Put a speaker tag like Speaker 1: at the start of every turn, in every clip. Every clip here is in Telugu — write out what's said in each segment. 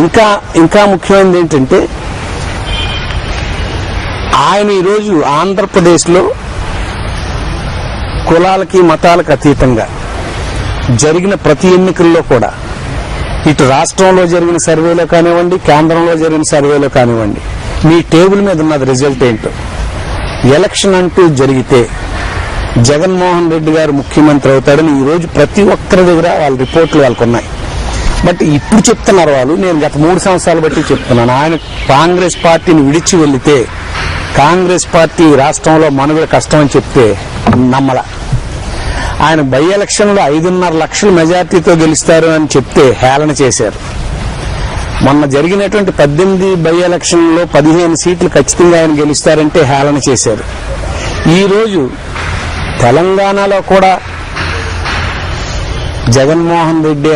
Speaker 1: ఇంకా ముఖ్యమైనది ఏంటంటే ఆయన ఈరోజు ఆంధ్రప్రదేశ్లో కులాలకి మతాలకు అతీతంగా జరిగిన ప్రతి ఎన్నికల్లో కూడా ఇటు రాష్ట్రంలో జరిగిన సర్వేలో కానివ్వండి, కేంద్రంలో జరిగిన సర్వేలో కానివ్వండి, మీ టేబుల్ మీద ఉన్నది రిజల్ట్ ఏంటో, ఎలక్షన్ అంటూ జరిగితే జగన్మోహన్ రెడ్డి గారు ముఖ్యమంత్రి అవుతాడని ఈరోజు ప్రతి ఒక్కరి దగ్గర వాళ్ళ రిపోర్ట్లు వాళ్ళకు ఉన్నాయి. బట్ ఇప్పుడు చెప్తున్నారు వాళ్ళు, నేను గత 3 సంవత్సరాలు బట్టి చెప్తున్నాను, ఆయన కాంగ్రెస్ పార్టీని విడిచి వెళ్లితే కాంగ్రెస్ పార్టీ రాష్ట్రంలో మనుగడ కష్టమని చెప్తే నమ్మల. ఆయన బై ఎలక్షన్లో 5.5 లక్షల మెజార్టీతో గెలుస్తారు అని చెప్తే హేళన చేశారు. మొన్న జరిగినటువంటి 18 బై ఎలక్షన్లో 15 సీట్లు ఖచ్చితంగా ఆయన గెలుస్తారంటే హేళన చేశారు. ఈరోజు తెలంగాణలో కూడా జగన్మోహన్ రెడ్డి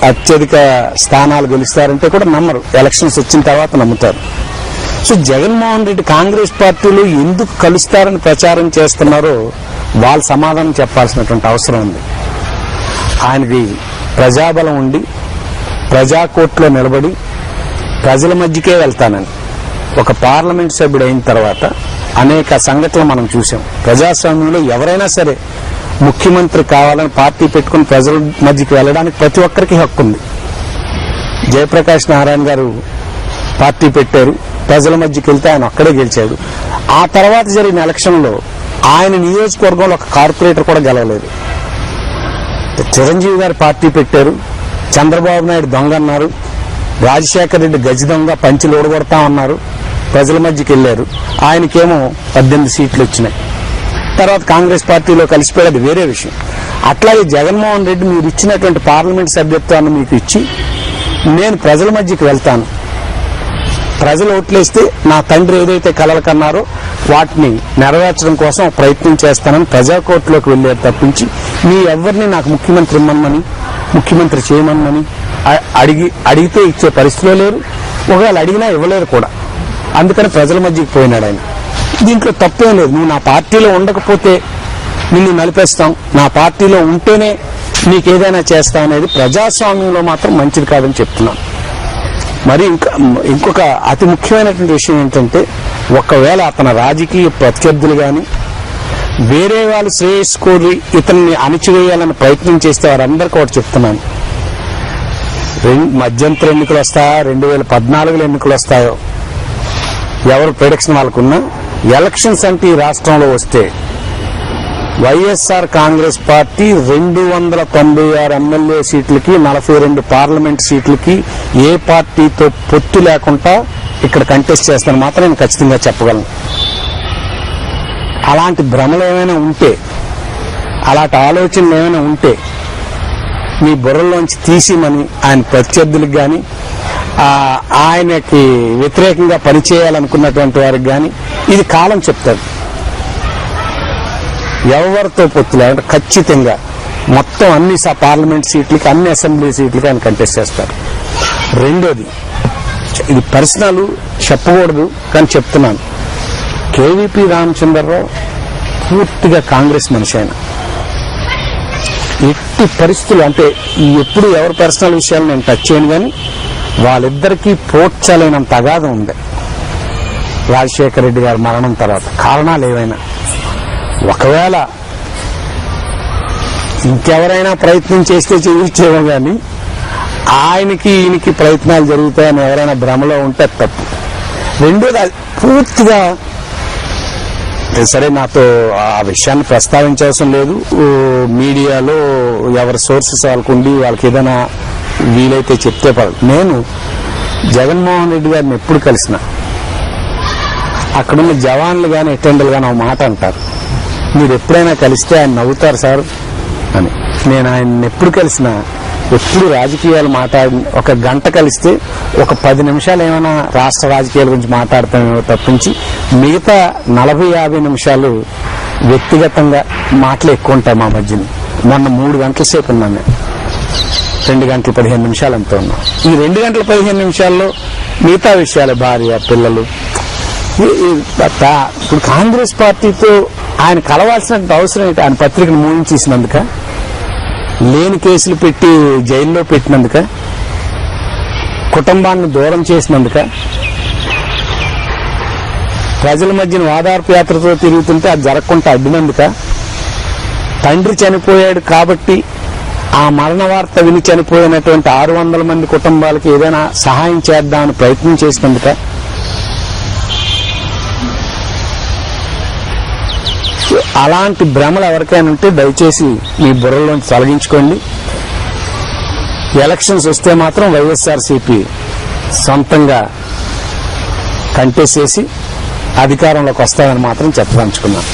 Speaker 1: అత్యధిక స్థానాలు గెలుస్తారంటే కూడా నమ్మరు, ఎలక్షన్స్ వచ్చిన తర్వాత నమ్ముతారు. సో జగన్మోహన్ రెడ్డి కాంగ్రెస్ పార్టీలో ఎందుకు కలుస్తారని ప్రచారం చేస్తున్నారో వాళ్ళు సమాధానం చెప్పాల్సినటువంటి అవసరం ఉంది. ఆయనకి ప్రజాబలం ఉండి ప్రజాకోర్టులో నిలబడి ప్రజల మధ్యకే వెళ్తానని ఒక పార్లమెంట్ సభ్యుడు అయిన తర్వాత అనేక సంఘటనలు మనం చూసాం. ప్రజాస్వామ్యంలో ఎవరైనా సరే ముఖ్యమంత్రి కావాలని పార్టీ పెట్టుకుని ప్రజల మధ్యకి వెళ్ళడానికి ప్రతి ఒక్కరికి హక్కు ఉంది. జయప్రకాష్ నారాయణ గారు పార్టీ పెట్టారు, ప్రజల మధ్యకి వెళ్తే ఆయన ఒక్కడే గెలిచాడు. ఆ తర్వాత జరిగిన ఎలక్షన్లో ఆయన నియోజకవర్గంలో ఒక కార్పొరేటర్ కూడా గెలవలేదు. చిరంజీవి గారు పార్టీ పెట్టారు, చంద్రబాబు నాయుడు దొంగ అన్నారు, రాజశేఖర రెడ్డి గజ దొంగ పంచులు ఓడగొడతా ఉన్నారు, ప్రజల మధ్యకి వెళ్లారు. ఆయనకేమో 18 సీట్లు వచ్చినాయి. తర్వాత కాంగ్రెస్ పార్టీలో కలిసిపోయేది వేరే విషయం. అట్లాగే జగన్మోహన్ రెడ్డి మీరు ఇచ్చినటువంటి పార్లమెంట్ సభ్యత్వాన్ని మీకు ఇచ్చి నేను ప్రజల మధ్యకి వెళ్తాను, ప్రజలు ఓట్లేస్తే నా తండ్రి ఏదైతే కలలు కన్నారో వాటిని నెరవేర్చడం కోసం ప్రయత్నం చేస్తానని ప్రజాకోర్టులోకి వెళ్లారు తప్పించి మీ ఎవరిని నాకు ముఖ్యమంత్రి ఇమ్మని ముఖ్యమంత్రి చేయమని అడిగితే ఇచ్చే పరిస్థితిలో లేరు. ఒకవేళ అడిగినా ఇవ్వలేరు కూడా. అందుకని ప్రజల మధ్యకి పోయినాడు ఆయన. దీంట్లో తప్పేం లేదు. నువ్వు నా పార్టీలో ఉండకపోతే నిన్ను నలిపేస్తాం, నా పార్టీలో ఉంటేనే నీకేదైనా చేస్తాం అనేది ప్రజాస్వామ్యంలో మాత్రం మంచిది కాదని చెప్తున్నాను. మరి ఇంకొక అతి ముఖ్యమైనటువంటి విషయం ఏంటంటే, ఒకవేళ అతని రాజకీయ ప్రత్యర్థులు గాని వేరే వాళ్ళు శ్రేయస్ కోరి ఇతన్ని అణిచివేయాలని ప్రయత్నం చేస్తే వారందరికీ ఒకటి చెప్తున్నాను, మధ్యంతర ఎన్నికలు వస్తాయా 2014లో ఎన్నికలు వస్తాయో ఎవరు ప్రిడిక్షన్ వాళ్ళకున్నా, ఎలక్షన్స్ అంటే ఈ రాష్ట్రంలో వస్తే వైఎస్ఆర్ కాంగ్రెస్ పార్టీ 296 ఎమ్మెల్యే సీట్లకి 42 పార్లమెంట్ సీట్లకి ఏ పార్టీతో పొత్తు లేకుండా ఇక్కడ కంటెస్ట్ చేస్తాను మాత్రం నేను ఖచ్చితంగా చెప్పగలను. అలాంటి భ్రమలు ఏమైనా ఉంటే, అలాంటి ఆలోచనలు ఏమైనా ఉంటే మీ బుర్రలోంచి తీసిమని ఆయన ప్రత్యర్థులకు గాని ఆయనకి వ్యతిరేకంగా పనిచేయాలనుకున్నటువంటి వారికి గాని ఇది కాలం చెప్తాడు. ఎవరితో పొత్తు లేదంటే ఖచ్చితంగా మొత్తం అన్ని పార్లమెంట్ సీట్లకి అన్ని అసెంబ్లీ సీట్లకి ఆయన కంటెస్ట్ చేస్తారు. రెండోది, ఇది పర్సనల్ చెప్పకూడదు కానీ చెప్తున్నాను, కేవీపీ రామచంద్రరావు పూర్తిగా కాంగ్రెస్ మనిషి. ఆయన ఎట్టి పరిస్థితులు అంటే ఎప్పుడు ఎవరి పర్సనల్ విషయాలు నేను టచ్ చేయను కానీ వాళ్ళిద్దరికీ పోడ్చలేనంత అగాధం ఉంది. రాజశేఖర రెడ్డి గారి మరణం తర్వాత కారణాలు ఏవైనా, ఒకవేళ ఇంకెవరైనా ప్రయత్నం చేస్తే చేయొచ్చేమో కానీ ఆయనకి ఈయనకి ప్రయత్నాలు జరుగుతాయని ఎవరైనా భ్రమలో ఉంటే తప్పు. రెండోది, పూర్తిగా సరే నాతో ఆ విషయాన్ని ప్రస్తావించాల్సిన లేదు, మీడియాలో ఎవరి సోర్సెస్ వాళ్ళకు ఉండి వాళ్ళకి ఏదైనా వీలైతే చెప్తే పడదు. నేను జగన్మోహన్ రెడ్డి గారిని ఎప్పుడు కలిసినా అక్కడున్న జవాన్లు కానీ అటెండర్లు కానీ ఒక మాట అంటారు, మీరు ఎప్పుడైనా కలిస్తే ఆయన నవ్వుతారు సార్ అని. నేను ఆయన ఎప్పుడు కలిసినా ఎప్పుడు రాజకీయాలు ఒక గంట కలిస్తే ఒక 10 నిమిషాలు ఏమైనా రాష్ట్ర రాజకీయాల గురించి మాట్లాడతామేమో తప్పించి మిగతా 40-50 నిమిషాలు వ్యక్తిగతంగా మాటలు ఎక్కువ ఉంటాయి మా మధ్యని. మొన్న 3 గంటల సేపు ఉన్నాను నేను, 2 గంటల 15 నిమిషాలు అంతా ఉన్నాం. ఈ 2 గంటల 15 నిమిషాల్లో మిగతా విషయాలు, భార్య పిల్లలు. ఇప్పుడు కాంగ్రెస్ పార్టీతో ఆయన కలవాల్సిన అవసరం ఏంటి? ఆయన పత్రికను మూయించేసినందుక, లేని కేసులు పెట్టి జైల్లో పెట్టినందుక, కుటుంబాన్ని దూరం చేసినందుక, ప్రజల మధ్యన ఓదార్పు యాత్రతో తిరుగుతుంటే అది జరగకుండా అడ్డినందుక, తండ్రి చనిపోయాడు కాబట్టి ఆ మరణ వార్త విని చనిపోయినటువంటి 600 మంది కుటుంబాలకి ఏదైనా సహాయం చేద్దామని ప్రయత్నం చేసినందుక, అలాంటి భ్రమలు ఎవరికైనా ఉంటే దయచేసి మీ బుర్రలోంచి తొలగించుకోండి. ఎలక్షన్స్ వస్తే మాత్రం వైఎస్ఆర్సీపీ సొంతంగా కంటెస్ట్ చేసి అధికారంలోకి వస్తామని మాత్రం చెప్పదలుచుకున్నాను.